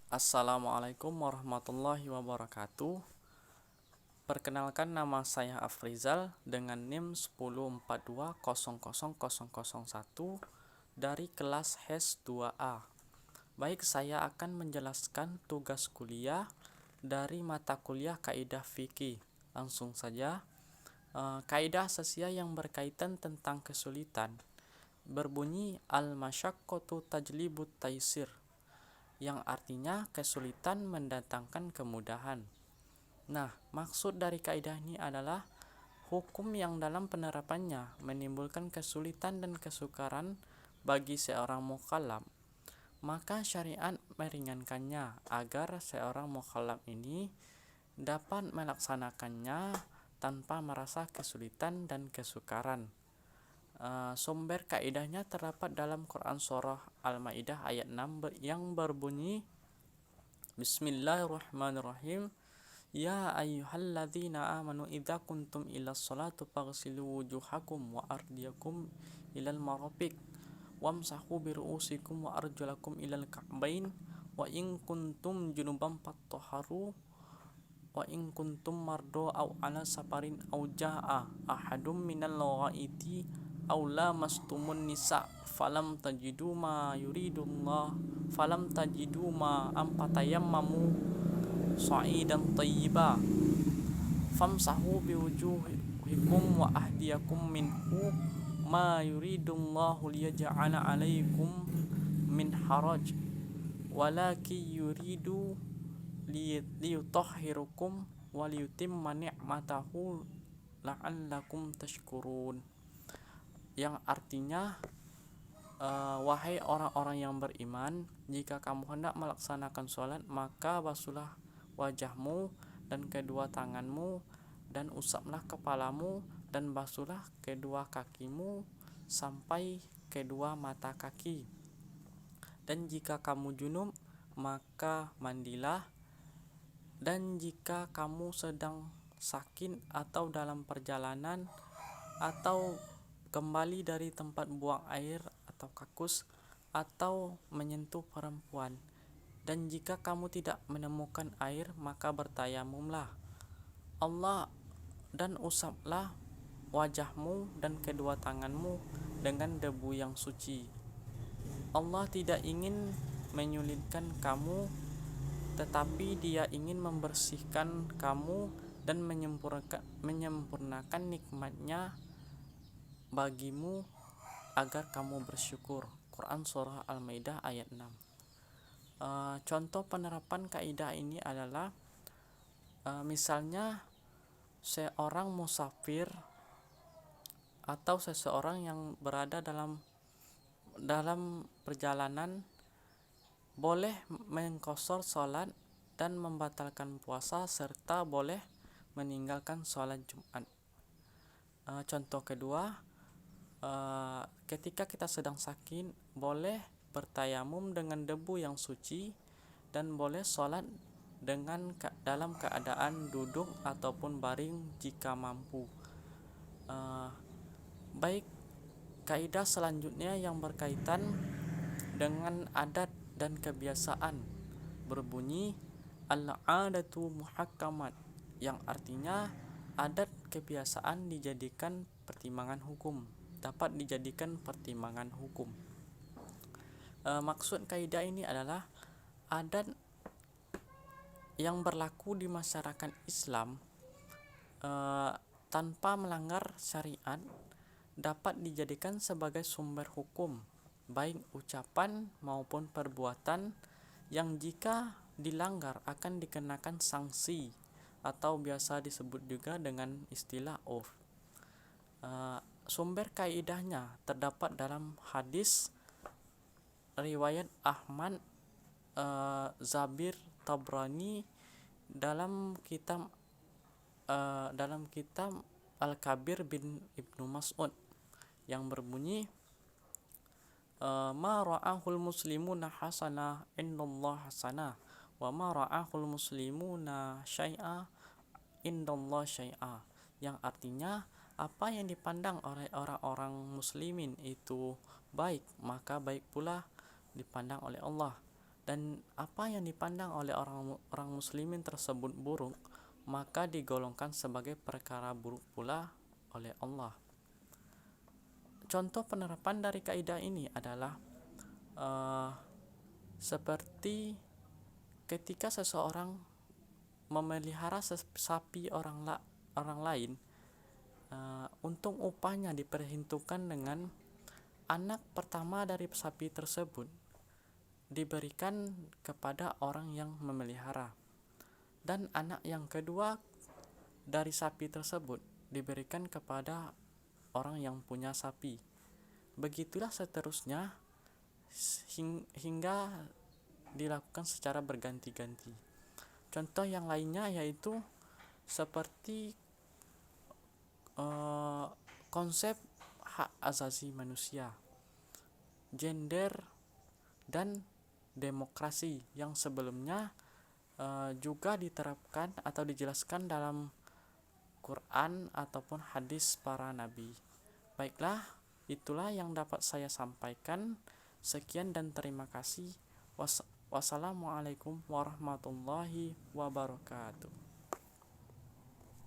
Assalamualaikum warahmatullahi wabarakatuh. Perkenalkan, nama saya Afrizal dengan NIM 10420001 dari kelas HES 2A. Baik, saya akan menjelaskan tugas kuliah dari mata kuliah Kaidah Fikih. Langsung saja. Kaidah asasiyah yang berkaitan tentang kesulitan berbunyi al-masyaqqatu tajlibut taisir, yang artinya kesulitan mendatangkan kemudahan. Nah, maksud dari kaidah ini adalah hukum yang dalam penerapannya menimbulkan kesulitan dan kesukaran bagi seorang mukallaf, maka syariat meringankannya agar seorang mukallaf ini dapat melaksanakannya tanpa merasa kesulitan dan kesukaran. Sumber kaidahnya terdapat dalam Quran surah Al-Maidah ayat 6 yang berbunyi Bismillahirrahmanirrahim. Ya ayyuhalladzina amanu idza kuntum ilas salati faghsilu wujuhakum wa ardiyakum ilal marafiq wamsahu biru'usikum wa arjulakum ilal ka'bain wa in kuntum junuban fattahharu wa in kuntum mardo aw ala safarin aw jaa'a ahadum minal ghaiti aw lamastumun nisa falam tajidu ma ampatayammamu sa'idan thayyiba famsahu biwujuhikum wa ahdiyakum minhu ma yuridullahu liyaj'ala 'alaikum min haraj walakin yuridu liyutahhirukum wa liyutimma ni'matahu la'allakum tashkurun, yang artinya wahai orang-orang yang beriman, jika kamu hendak melaksanakan sholat, maka basuhlah wajahmu dan kedua tanganmu, dan usaplah kepalamu, dan basuhlah kedua kakimu sampai kedua mata kaki. Dan jika kamu junub, maka mandilah. Dan jika kamu sedang sakit atau dalam perjalanan atau kembali dari tempat buang air atau kakus atau menyentuh perempuan, dan jika kamu tidak menemukan air, maka bertayamumlah Allah dan usaplah wajahmu dan kedua tanganmu dengan debu yang suci. Allah tidak ingin menyulitkan kamu, tetapi Dia ingin membersihkan kamu dan menyempurnakan nikmatnya bagimu agar kamu bersyukur. Quran surah Al-Maidah ayat 6. Contoh penerapan kaidah ini adalah misalnya seorang musafir atau seseorang yang berada dalam perjalanan boleh mengqashar salat dan membatalkan puasa serta boleh meninggalkan salat Jumat. Contoh kedua, ketika kita sedang sakit, boleh bertayamum dengan debu yang suci dan boleh salat dalam keadaan duduk ataupun baring jika mampu. Baik, kaidah selanjutnya yang berkaitan dengan adat dan kebiasaan berbunyi al-'adatu muhakkamat, yang artinya adat kebiasaan dapat dijadikan pertimbangan hukum. Maksud kaidah ini adalah adat yang berlaku di masyarakat Islam tanpa melanggar syariat dapat dijadikan sebagai sumber hukum, baik ucapan maupun perbuatan, yang jika dilanggar akan dikenakan sanksi atau biasa disebut juga dengan istilah urf. Sumber kaidahnya terdapat dalam hadis riwayat Ahmad, Zabir, Tabrani dalam kitab Al-Kabir bin Ibnu Mas'ud yang berbunyi ma ra'ahul muslimuna hasanah indallah hasanah wa ma ra'ahul muslimuna syai'a indallah syai'a, yang artinya apa yang dipandang oleh orang-orang muslimin itu baik, maka baik pula dipandang oleh Allah, dan apa yang dipandang oleh orang muslimin tersebut buruk, maka digolongkan sebagai perkara buruk pula oleh Allah. Contoh penerapan dari kaidah ini adalah seperti ketika seseorang memelihara sapi orang lain, untung upahnya diperhitungkan dengan anak pertama dari sapi tersebut diberikan kepada orang yang memelihara, dan anak yang kedua dari sapi tersebut diberikan kepada orang yang punya sapi. Begitulah seterusnya hingga dilakukan secara berganti-ganti. Contoh yang lainnya yaitu seperti konsep hak asasi manusia, gender, dan demokrasi yang sebelumnya juga diterapkan atau dijelaskan dalam Quran ataupun hadis para nabi. Baiklah, itulah yang dapat saya sampaikan. Sekian dan terima kasih. Wassalamualaikum warahmatullahi wabarakatuh.